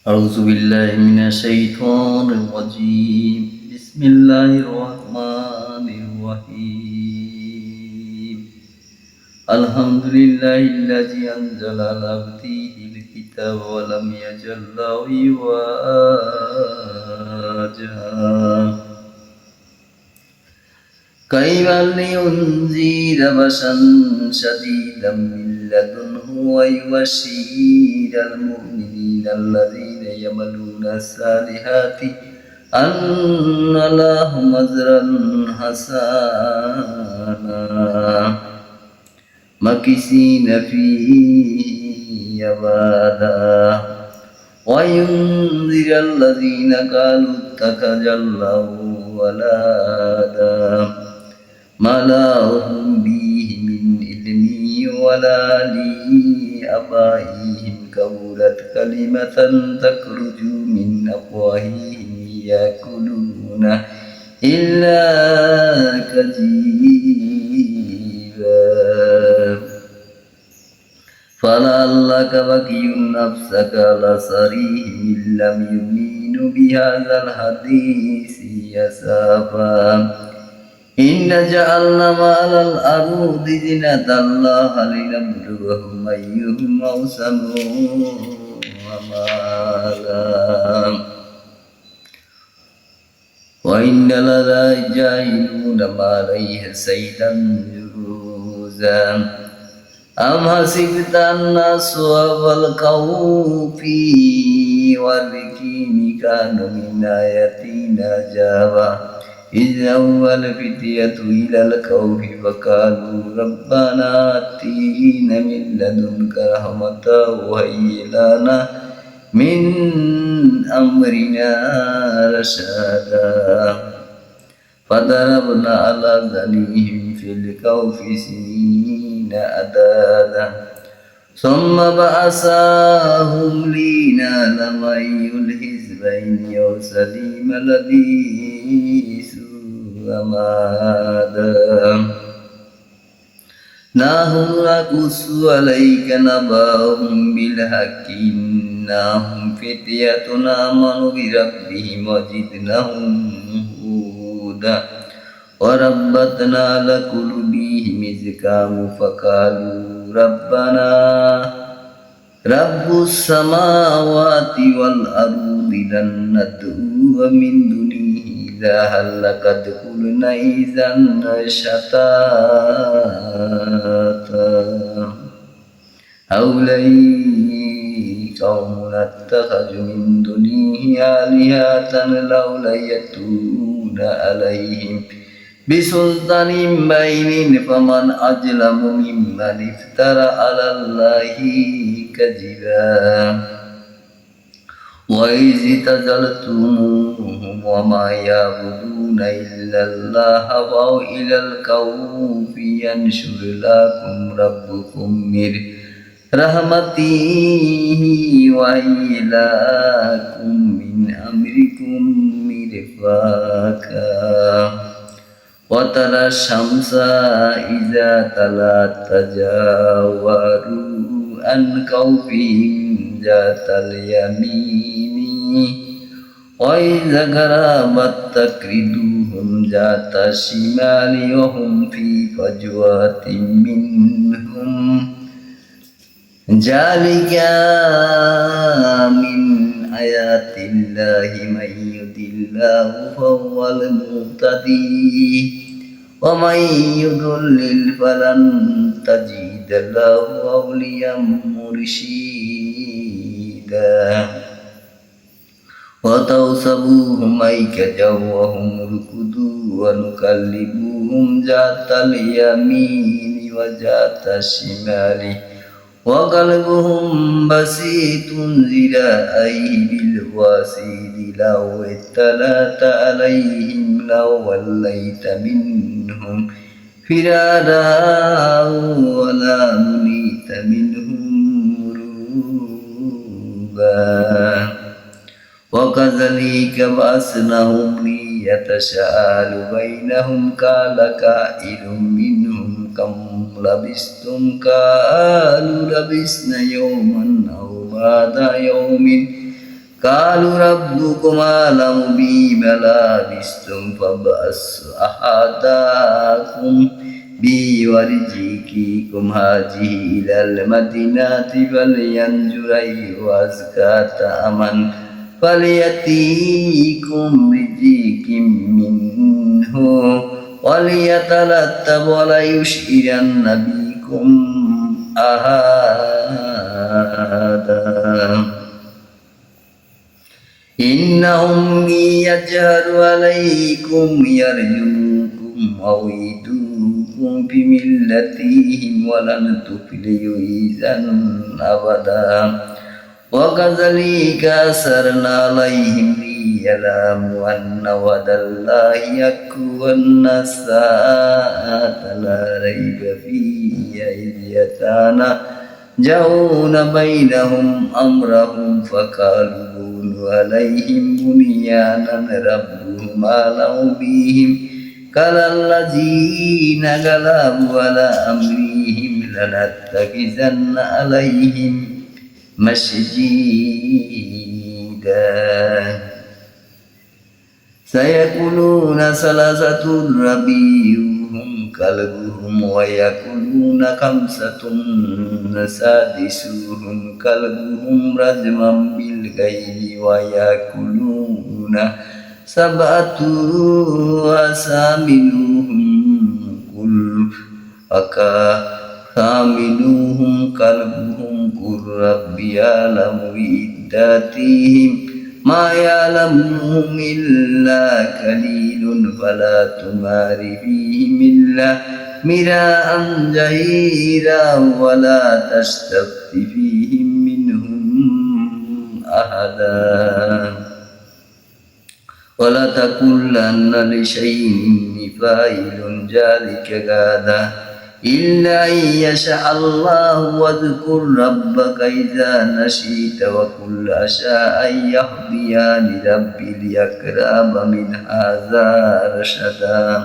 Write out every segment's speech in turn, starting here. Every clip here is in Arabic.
أعوذ بالله من الشيطان الرجيم بسم الله الرحمن الرحيم الحمد لله الذي أنزل على عبده الكتاب ولم يجعل له عوجا قيما لينذر بأسا شديدا من لدنه ويبشر المؤمنين الذين يعملون الصالحات أن لهم أجرا حسنا مكثين فيه أبدا وينذر الذين قالوا اتخذ الله ولدا ما لهم به من علم ولا لآبائهم كبرت كلمة تخرج من أفواههم يأكلون إلا كذبا فلعلك بقي نفسك على آثارهم إن لم يؤمنوا بهذا الحديث أسفا إن جعلنا ما على الأرض زينة الله لنبلوهم أيهم أحسن عملا وإن لنا جاعلون ما عليه صعيدا جرزا أم حسبت أن أصحاب الكهف والرقيم كانوا من آياتنا عجبا إذ أوى الفتية إلى الكهف فقالوا ربنا آتنا من لدنك رحمة وهيئ لنا من أمرنا رشدا فضربنا على آذانهم في الكهف سنين عددا ثم بعثناهم لنعلم أي الحزبين وسليم لبث أمدا نحن نقص عليك نبأهم بالحق إنهم فتية آمنوا بربهم وزدناهم هدى وربطنا على قلوبهم إذ قاموا فقالوا ربنا رب السماوات والأرض لن ندعو من دونه إلها لقد قلنا إذا شتاتا هؤلاء قوم اتخذوا من دونه آلهة لولا يأتون عليهم بسلطان بين فمن أظلم ممن افترى على الله كذبا وإذ اعتزلتموهم وما يعبدون إلا الله فأووا إلى الكهف ينشر لكم ربكم من رحمته وهيئ لكم من أمركم مرفقا وترى الشمس إذا طلعت تزاور عن كهفهم ذات اليمين وإذا غربت تقرضهم ذات الشمال وهم في فجوة منهم ذلك من آيات الله من يهد الله فهو المهتدي ومن يضلل فلن تجد له أولياء مرشدا وتحسبوهم أيكة وهم ركود ونقلبهم ذات اليمين وذات الشمال وقلبهم بسيط ذراعيه بالواسيد لو اطلعت عليهم لوليت منهم فرارا ولا منيت منهم رعبا وكذلك بعثناهم ليتساءلوا بينهم قال قائل منهم كم لبثتم قالوا لبثنا يوما أو بعض يوم قالوا ربكم أعلم بما لبثتم فابعثوا أحدكم بورقكم هذه إلى المدينة فلينظر أيها أزكى طعاما فليأتيكم برزق منه وليتلطف وليشعرن بكم أحدا إنهم يجهروا عليكم يرجوكم أو يدوكم بملتهم ولن تفلحوا إذا أبدا وكذلك أثرنا عليهم ليعلموا أن وعد الله حق وأن الساعة لا ريب فيها إذ يتنازعون بينهم أمرهم فقالوا بنوا عليهم بنيانا ربهم أعلم بهم قال الذين غلبوا على أمرهم لنتخذن عليهم مسجدا سيقولون ثلاثة ربيعهم كلبهم ويقولون خمسة سادسهم كلبهم رجما بالغيب ويقولون سبعة وثامنهم ثامنهم كلبهم قل ربي أعلم بعدتهم ما يعلمهم إلا قليل فلا تمار فيهم إلا مراء ظهيرا ولا تستفت فيهم منهم أحدا ولا تقولن لشيء إني فاعل ذلك غدا إلا أن يشاء الله واذكر ربك إذا نسيت وقل عسى أن يهديني ربي لأقرب من هذا رشدا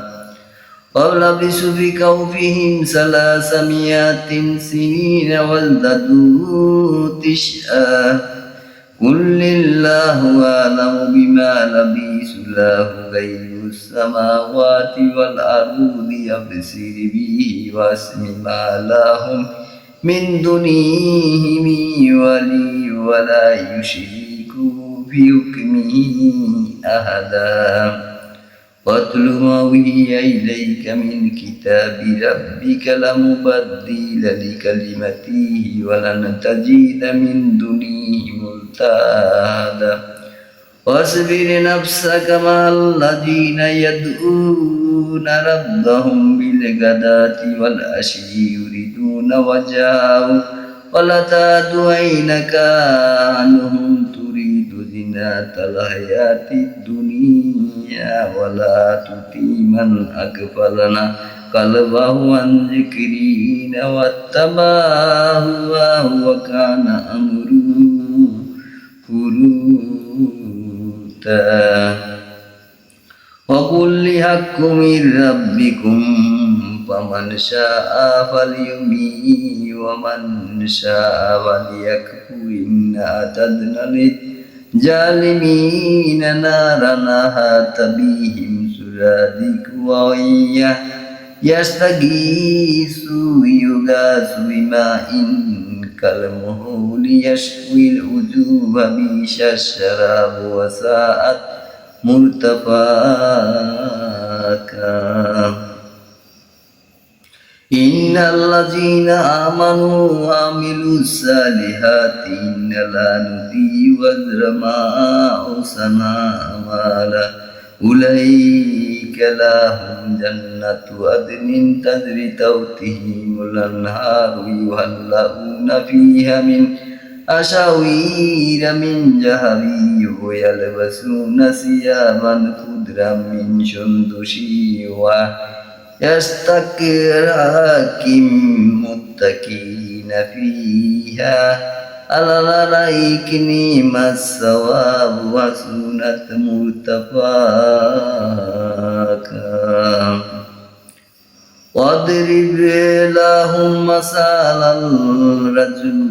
ولبثوا في كهفهم 300 سنين وازدادوا تسعا قل الله أعلم بما لبثوا له غيب السماوات والأرض يبصر به واسمع ما لهم من دونه من ولي ولا يشرك في حكمه أحدا واتل ما أوحي إليك من كتاب ربك لا مبدل لكلمته ولن تجد من دونه ملتحدا واصبر نفسك مع الذين يدعون ربهم بالغداة والعشي يريدون وجهه ولا تعد عينك عنهم تريد زينة الحياة الدنيا ولا تطع من أغفلنا قلبه عن ذكرنا واتبع هواه وكان أمره فروتا وقل لحق من ربكم فمن شاء فليؤمن ومن شاء فليكفر إنا أعتدنا للظالمين نارا أحاط بهم سرادقها وإن يستغيثوا يغاثوا بماء كالمهل يشوي الوجوه بئس الشراب وساءت مرتفقا إن الذين آمنوا وعملوا الصالحات إن لا نضيع أجر من أحسن عملا أولئك لهم جنة عدن تجري تحتهم الأنهار يحلون فيها من أساور من ذهب ويلبسون ثيابا خضرا من سندس ويستبرق متكئين فيها على الأرائك نعم الثواب وحسنت مرتفقا واضرب لهم مثل الرجل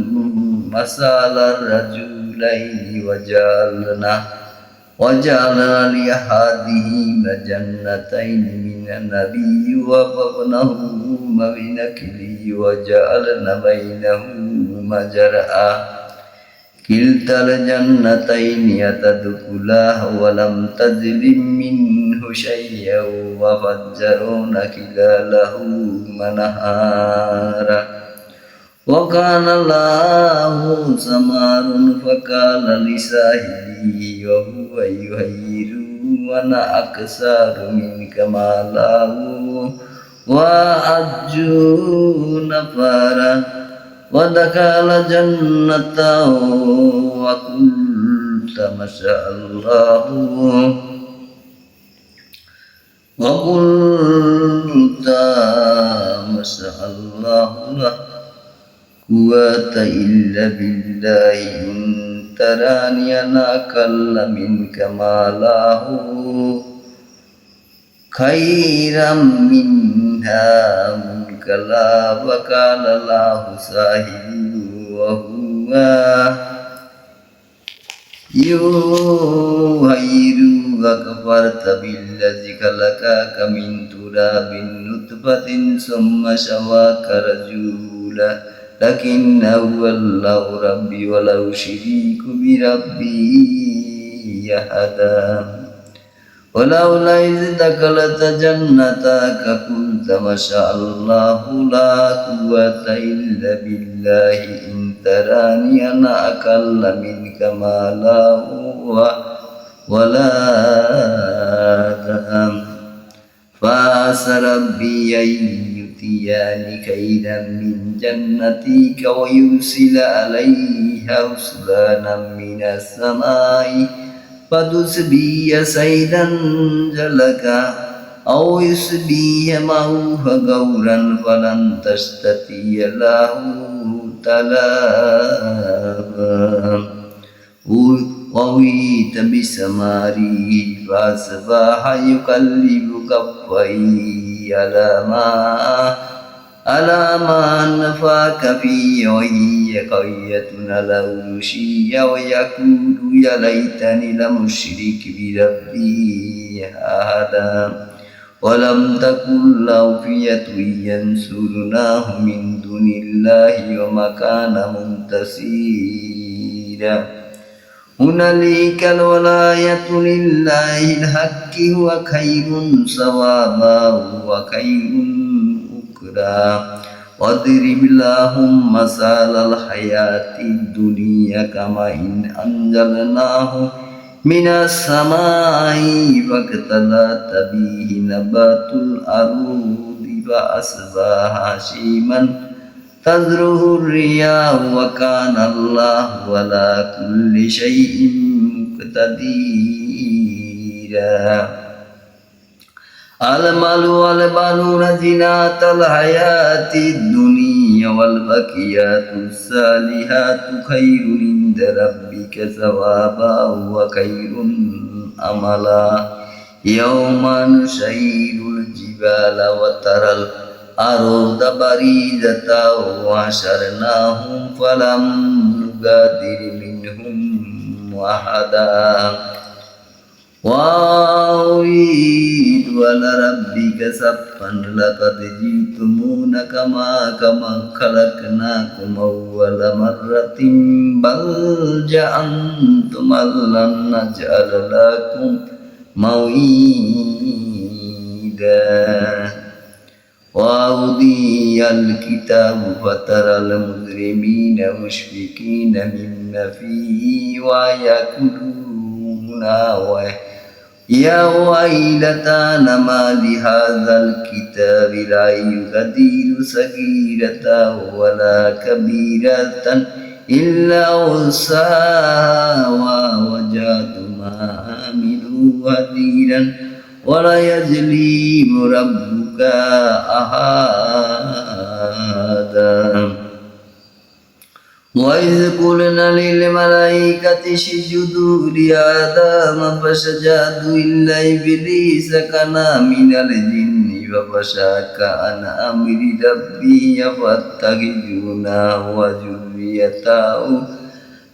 مثال الرجلين وجعلنا لأحدهما جنتين من النبي وحفظناهما بنخل وجعلنا بينهما زرعا كلتا الجنتين أتت ولم تظلم منه شيئا وفجرنا خلالهما نهارا وكان الله ثمر فقال لصاحبه وهو يحير وأنا أكثر منك مالا وأعز نفرا ودخل جنته وقلت ما شاء الله لا قوة إلا بالله إن تراني أنا أقل منك مالا خيرا منها منكلا وقال الله صاحبه وهو يحير وكفرت بالذي خلقك من تراب نطفة ثم سواك رجلا لكن هو الله ربي ولا أشرك بربي أحدا ولولا إذ دخلت جنتك قلت ما شاء الله لا قوة إلا بالله إن تراني أنا أقل منك مالا وولدا فعسى ربي أن يؤتيني خيرا من جنتك ويرسل عليها حسبانا من السماء فتصبح صيدا جلكا أو يصبح معه غورا فلن تستطيع له طلبا وويت بسماره فأصبح يقلب كفيه على ما أنفق فيه وهي قرية على عروشها ويقول يا ليتني لم أشرك بربي أحدا ولم تكن له فئة ينصرونه من دون الله وما كان منتصرا هنالك الولاية لله الحق هو خير ثوابا وخير أجرا واضرب لهم مثل الحياة الدنيا كماء أنزلناه من السماء فاختلط به نبات الأرض فأصبح هشيما تذروه الرياح وكان الله على كل شيء مقتدرا المال والبنون زينة الحياة الدنيا والبقيات الصالحات خير عند ربك ثوابا وخير أملا يوم نسير الجبال وترى الأرض بارزة وحشرناهم فلم نغادر منهم أحدا وأريد على ربك صفا لقد جئتمونا كما خلقناكم أول مرة بل زعمتم أن لن نجعل لكم موعدا وأوتي الكتاب فترى المجرمين مشفقين مما فيه ويقولون يا ويلتنا ما لهذا الكتاب لا يغادر صغيرة ولا كبيرة إلا وحصاها ووجدوا ما عملوا حضيرا ولا يظلم ربك أحدا وإذ قلنا للملائكة اسجدوا لآدم فسجدوا إلا إبليس كان من الجن ففسق عن أمر ربه فاتخذونه وذريته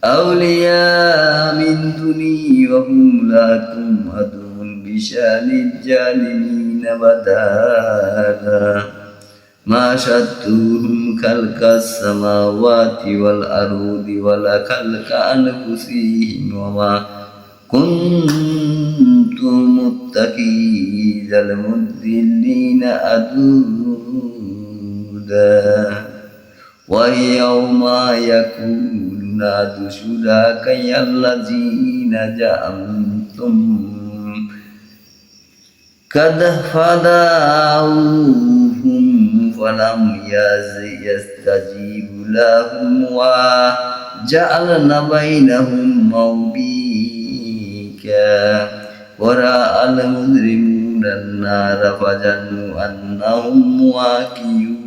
أولياء من دوني وهم لكم عدو بشأن الظالمين بدانا ما شتوهم خلق السماوات والأرض ولا خلق أنفسهم وما كنت متخذ المضلين عضدا ويوم يقول نادوا شركائي الذين زعمتم قد فدعوهم فلم يستجيبوا لهم وجعلنا بينهم موبقا ورأى المجرمون النار فظنوا أنهم واقعوها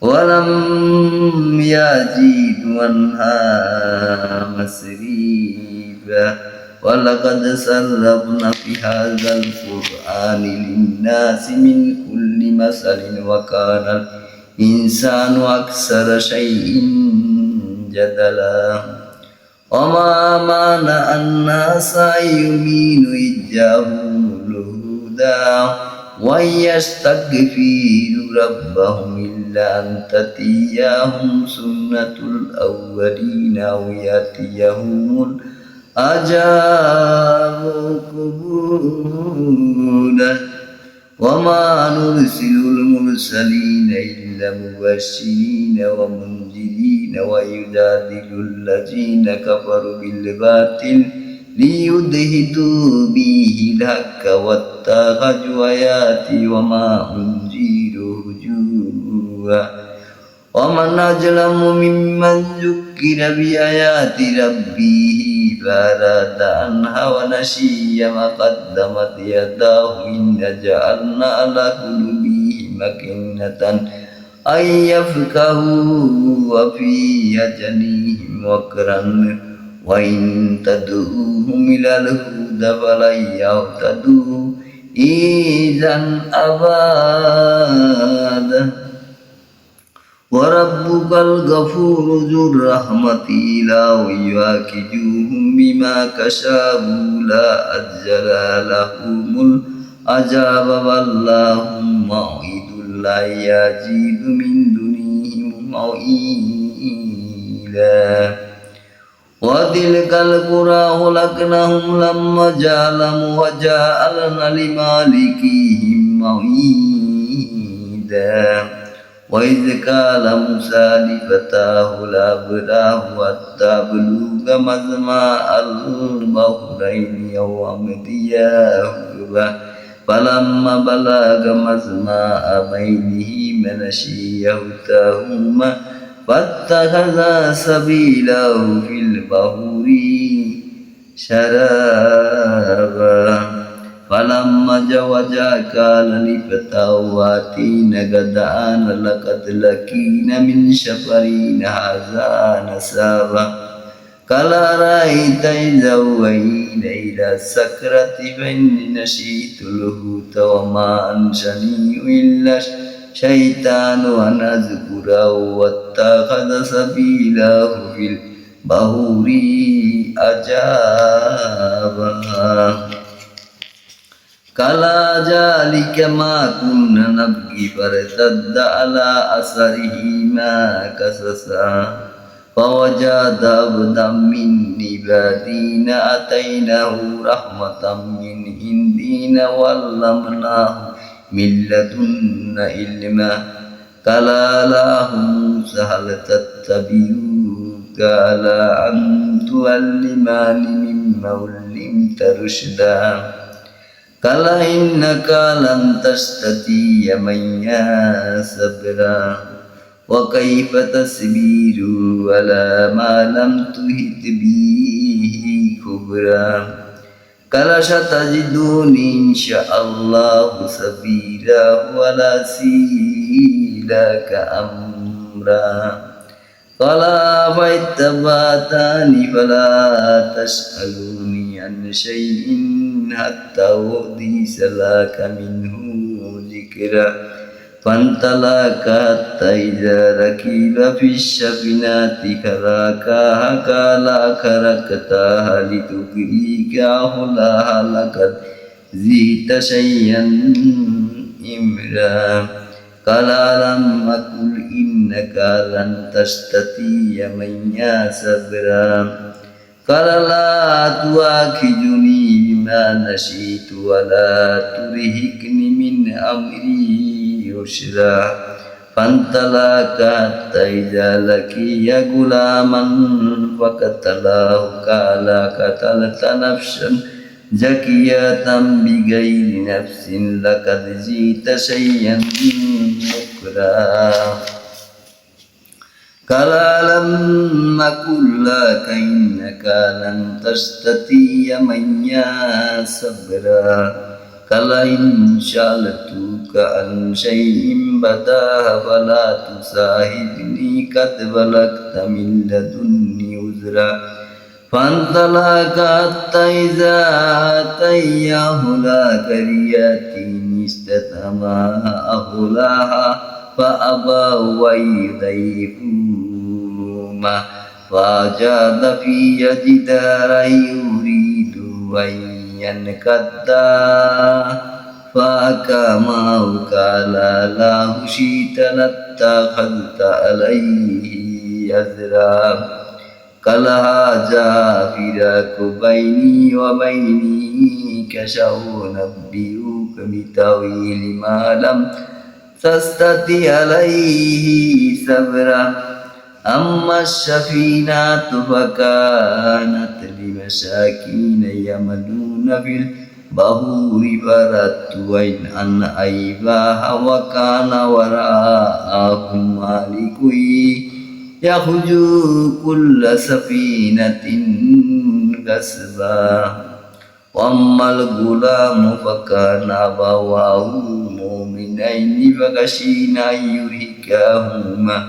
ولم يجدوا عنها مصرفا ولقد صرفنا في هذا القرآن للناس من كل مثل وكان الإنسان أكثر شيء جدلا وما مانع الناس أن يؤمنوا إذ جاءهم الهدى ويستغفروا ربهم إلا أن تأتيهم سنة الأولين أو يأتيهم العذاب قبولا وما نرسل المرسلين إلا مبشرين ومنذرين ويجادل الذين كفروا بالباطل ليدحضوا به الحق واتخذوا آياتي وما أنذروا هزوا ومن أظلم ممن ذكر بآيات ربه فأراد عنها ونسي ما قدمت يداه إنا جعلنا على قلوبهم أكنة أن يفقهوا وفي أذانهم وقرا وإن تدعوهم إلى الهدى فلن يهتدوا إذا أبدا وربك الغفور ذو الرحمة لا يواكجوهم بما كسبوا لا أجل لهم العذاب والله موعد لا يزيد من دونه موئلا وتلك القرى أهلكناهم لما ظلموا وجعلنا لمالكهم موعدا وإذ قال موسى لفتاه لا أبرح حتى أبلغ مجمع البحرين أو أمضي حقبا فلما بلغ مجمع بينهما نسيا حوتهما فاتخذ سبيله في البحر سرابا فلما جاوزا قال لفتاه آتينا غداءنا لقد لقينا من سفرنا هذا نصابا قال أرأيت إذا أوينا إلى السكرة فإني نسيت الحوت وما أنسانيه إلا الشيطان أن أذكره واتخذ سبيله في البحر عجبا كلا ذلك ما كنا نبغي فارتد على أثرهما قصصا فوجد عبدا من عبادنا آتيناه رحمة من عندنا وعلمناه من لدنا علما قال له موسى هل تتبعوك على أن تعلمني مما علمت رشدا قال إنك لن تستطيع معي صبرا وكيف تصبر على ما لم تحط به خبرا قال ستجدني إن شاء الله صبيرا ولا سيلك أمرا قال فاتبعتني فلا تسألوني عن شيء حتى أحدث لك منه ذكرا فانطلقا حتى إذا ركب في السفينة خرقها قال خرقتها لتغرق أهلها لقد جئت شيئا إمرا قال ألم أقل إنك لن تستطيع معي صبرا قال لا تؤاخذني بما نسيت ولا ترهقني من أمري يسرا فانطلقا حتى إذا لقيا غلاما فقتله قال قتلت نفسا زكية بغير نفس لقد جئت شيئا نكرا قال ألم أقل لك إنك لن تستطيع معي صبرا قال إن سألتك عن شيء بعدها فلا تصاحبني قد بلغت من لدني عذرا فانطلقا حتى إذا أتيا أهل قرية استطعما أهلها فأبوا أن يضيفوهما فجعل فيها جدارا يريد أن ينقض فأقامه قال له شئت لاتخذت عليه أجرا قال هذا فراق بيني وبينك سأنبئك بتأويل ما لم تستطع عليه صبرا أما السفينة فكانت لمساكين يعملون في البحر فأردت أن أعيبها وكان وراءهم مالك يأخذ كل سفينة غصبا وأما الغلام فكان أبواه مؤمنين فخشينا أن يرهقهما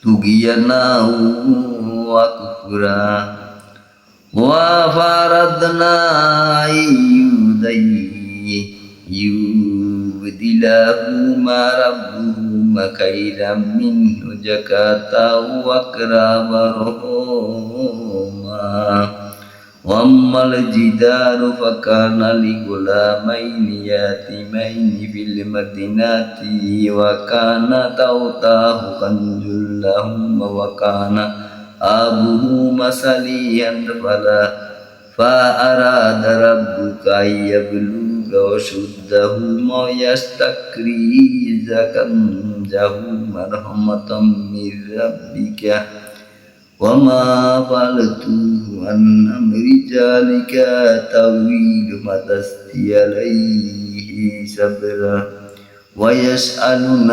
طغيانا وكفرا وفرضنا أن يبدلهما ربهما خيرا منه زكاة وأقرب رحما وأما الجدار فكان لغلامين يتيمين في المدينة وكان تحته كنز لهما وكان أبوهما صالحا فأراد ربك أن يبلغا أشدهما ويستخرجا كنزهما رحمة من ربك وما فعلته عن أمر ذلك تأويل ما تستطيع عليه صبرا ويسألونك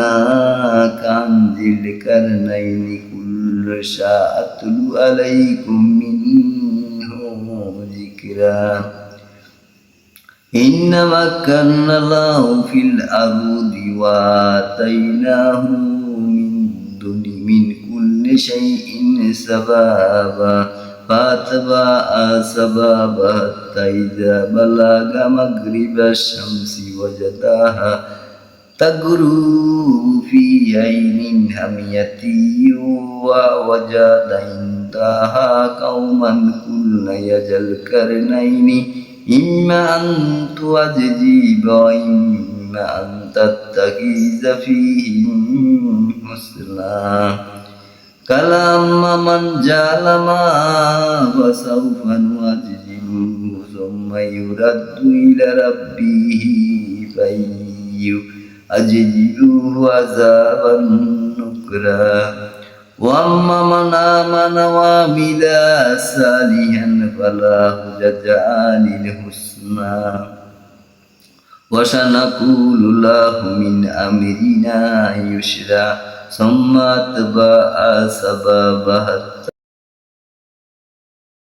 عن ذي القرنين قل سأتلو عليكم منه ذكرا إن مكنا له في الأرض وآتيناه من كل شيء سبابا فاتبع سبابا حتى إذا بلغ مغرب الشمس وجدها تغرب في عين حمية ووجد عندها قوما قلنا يا القرنين إما أن تعذب وإما أن تتخذ فيهم حسنا كلام من ظلم فسوف نعذبه ثم يرد إلى ربه فيعذبه عذابا نكرا وأما من آمن وعمل صالحا فله جزاء الحسنى وسنقول له من أمرنا يسرا ثم أتبع سببا